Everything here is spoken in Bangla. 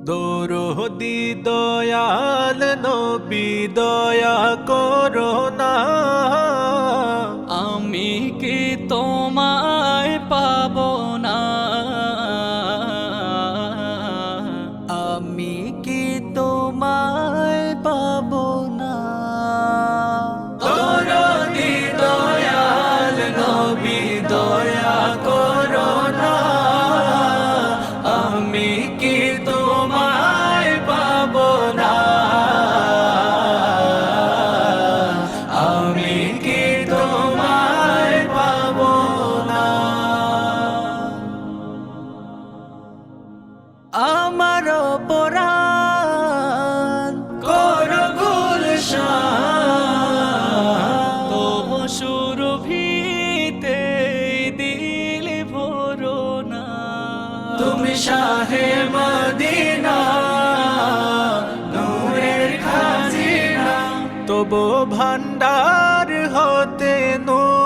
দরদি দয়াল নবী দয়া করো না, আমি কি তোমায় পাবো না? আমি কি তোমায় পাবো না? দরদি দয়াল নবী দয়া করো না, আমি কি তোমায় পাবো না, আমি কি তোমায় পাবো না। আমার পরাণ করো গুলশান, তবু সুরভিতে দিল ভরো না। তুমি শাহে মদিনা, নূরের খাজিনা, তবু ভান্ডার হতে নূর